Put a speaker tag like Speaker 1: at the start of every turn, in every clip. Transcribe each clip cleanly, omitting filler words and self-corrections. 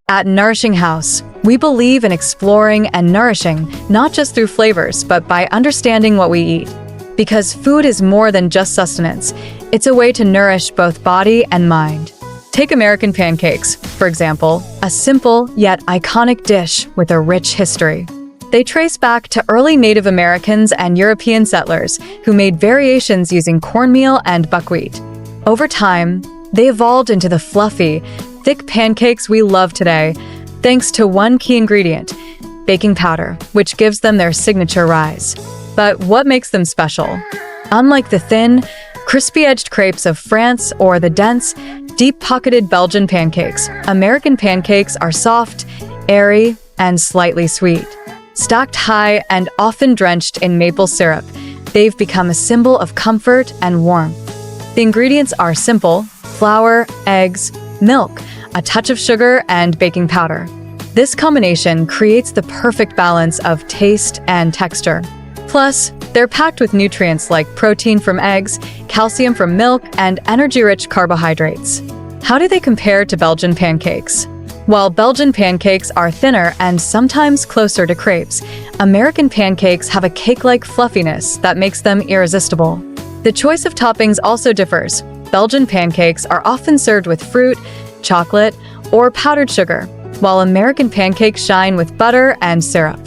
Speaker 1: At Nourishing House, we believe in exploring and nourishing, not just through flavors, but by understanding what we eat. Because food is more than just sustenance, it's a way to nourish both body and mind. Take American pancakes, for example, a simple yet iconic dish with a rich history. They trace back to early Native Americans and European settlers who made variations using cornmeal and buckwheat. Over time, they evolved into the fluffy, thick pancakes we love today, thanks to one key ingredient, baking powder, which gives them their signature rise. But what makes them special? Unlike the thin, crispy-edged crepes of France or the dense, deep-pocketed Belgian pancakes, American pancakes are soft, airy, and slightly sweet. Stacked high and often drenched in maple syrup, they've become a symbol of comfort and warmth. The ingredients are simple: flour, eggs, milk, a touch of sugar, and baking powder. This combination creates the perfect balance of taste and texture. Plus, they're packed with nutrients like protein from eggs, calcium from milk, and energy-rich carbohydrates. How do they compare to Belgian pancakes? While Belgian pancakes are thinner and sometimes closer to crepes, American pancakes have a cake-like fluffiness that makes them irresistible. The choice of toppings also differs. Belgian pancakes are often served with fruit, chocolate, or powdered sugar, while American pancakes shine with butter and syrup.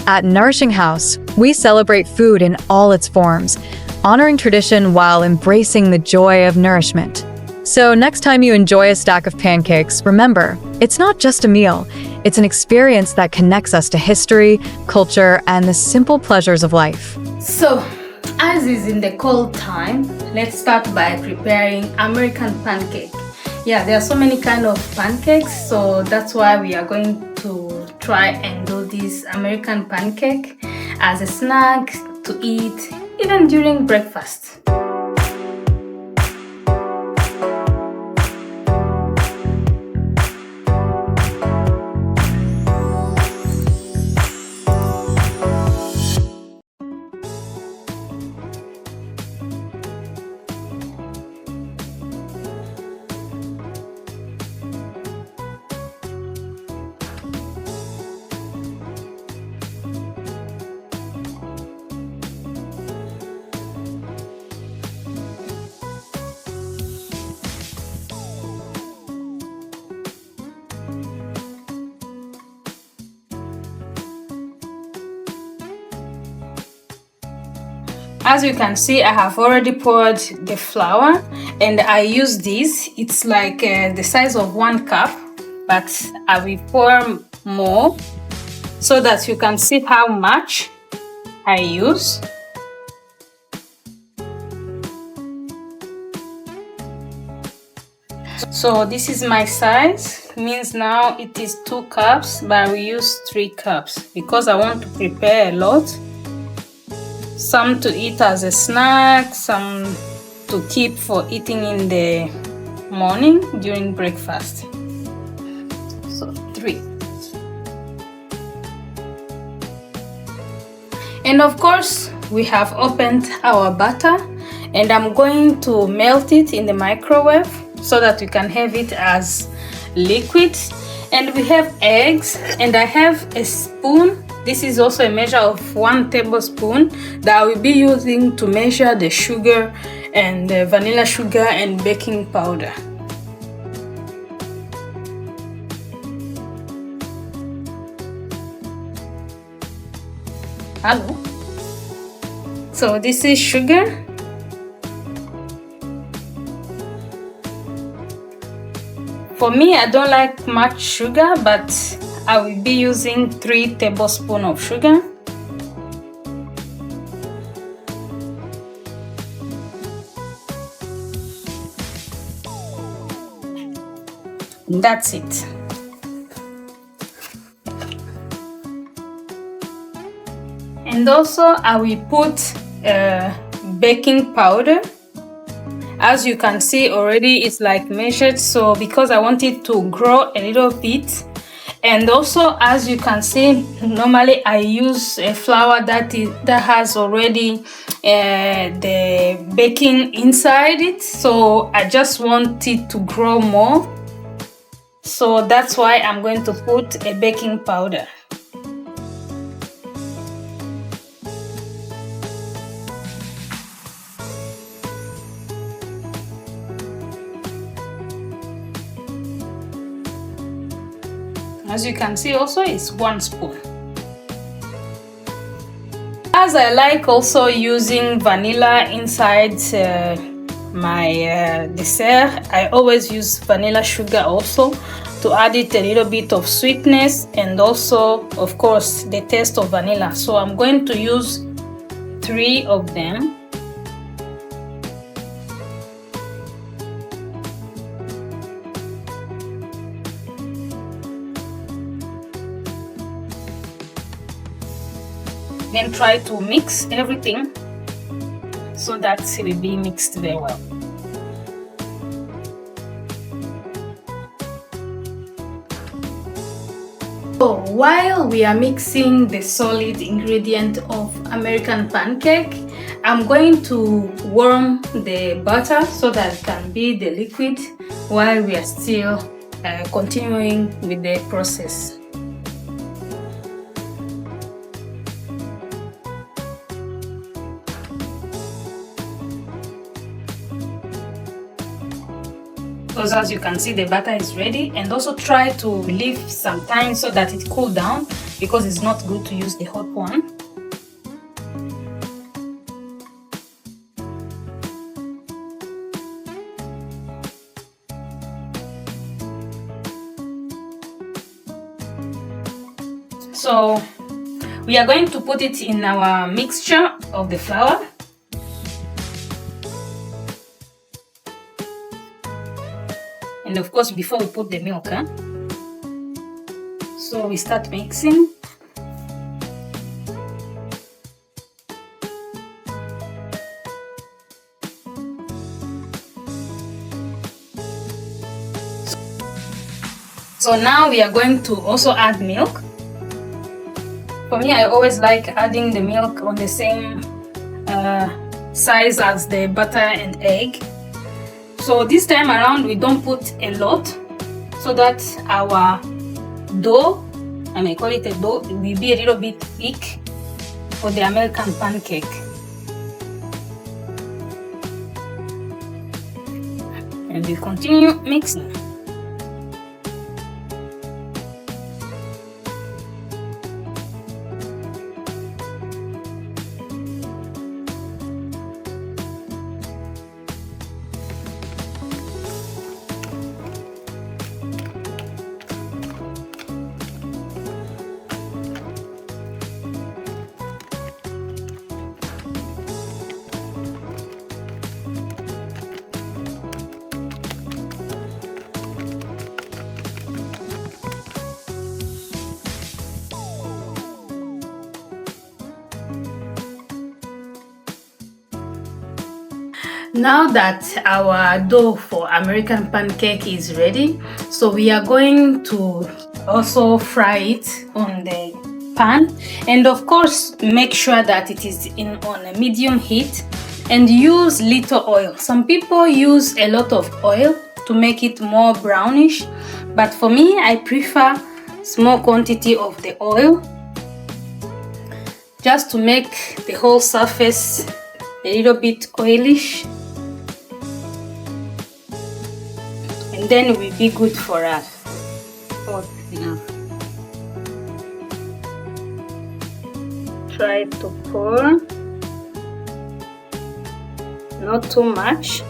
Speaker 1: At Nourishing House, we celebrate food in all its forms, honoring tradition while embracing the joy of nourishment. So next time you enjoy a stack of pancakes, remember, it's not just a meal, it's an experience that connects us to history, culture, and the simple pleasures of life.
Speaker 2: So, as is in the cold time, let's start by preparing American pancake. Yeah, there are so many kind of pancakes, so that's why we are going to try and do this American pancake as a snack to eat even during breakfast. As you can see, I have already poured the flour and I use this. It's like the size of 1 cup, but I will pour more so that you can see how much I use. So this is my size, means now it is 2 cups, but we use 3 cups because I want to prepare a lot. Some to eat as a snack, some to keep for eating in the morning during breakfast. So 3. And of course, we have opened our butter and I'm going to melt it in the microwave so that we can have it as liquid. And we have eggs and I have a spoon. This is also a measure of 1 tablespoon that I will be using to measure the sugar and the vanilla sugar and baking powder. Hello. So this is sugar. For me, I don't like much sugar, but I will be using 3 tablespoons of sugar. That's it. And also I will put baking powder. As you can see already, it's like measured, so because I want it to grow a little bit. And also, as you can see, normally I use a flour that has already the baking inside it, so I just want it to grow more. So that's why I'm going to put a baking powder. As you can see, also it's 1 spoon. As I like also using vanilla inside my dessert, I always use vanilla sugar also to add it a little bit of sweetness and also, of course, the taste of vanilla. So I'm going to use 3 of them. Then try to mix everything so that it will be mixed very well. So while we are mixing the solid ingredient of American pancake, I'm going to warm the butter so that it can be the liquid while we are still continuing with the process. Because as you can see, the batter is ready, and also try to leave some time so that it cool down, because it's not good to use the hot one. So we are going to put it in our mixture of the flour. And of course, before we put the milk, so we start mixing. So now we are going to also add milk. For me, I always like adding the milk on the same size as the butter and egg. So this time around we don't put a lot, so that our dough, I may call it a dough, will be a little bit thick for the American pancake. And we continue mixing. Now that our dough for American pancake is ready, so we are going to also fry it on the pan, and of course make sure that it is on a medium heat, and use little oil. Some people use a lot of oil to make it more brownish, but for me I prefer small quantity of the oil, just to make the whole surface a little bit oilish, and then it will be good for us. Try to pour, not too much.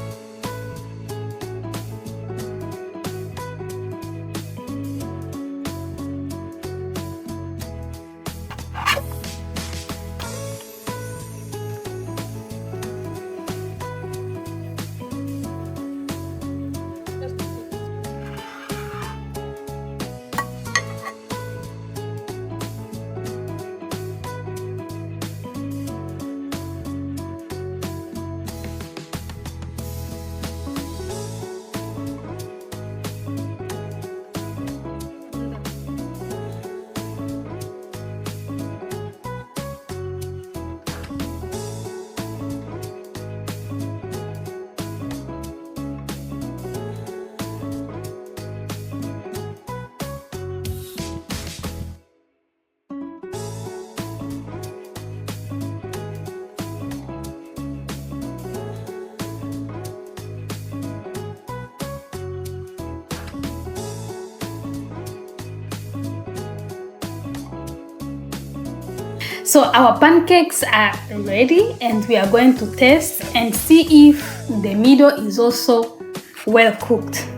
Speaker 2: So our pancakes are ready and we are going to test and see if the middle is also well cooked.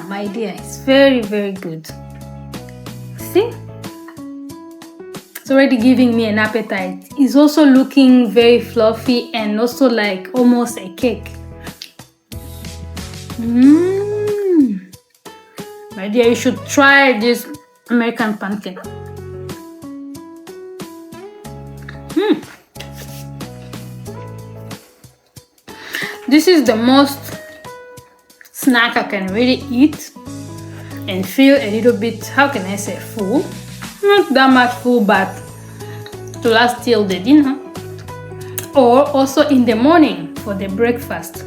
Speaker 2: My dear, it's very, very good. See? It's already giving me an appetite. It's also looking very fluffy and also like almost a cake. My dear, you should try this American pancake. This is the most snack I can really eat and feel a little bit, how can I say, full? Not that much full, but to last till the dinner, or also in the morning for the breakfast.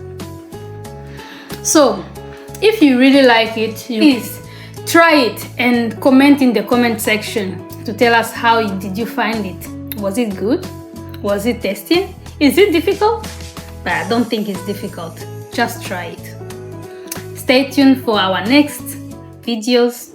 Speaker 2: So if you really like it, please try it and comment in the comment section to tell us how did you find it. Was it good? Was it tasty? Is it difficult? But I don't think it's difficult. Just try it. Stay tuned for our next videos.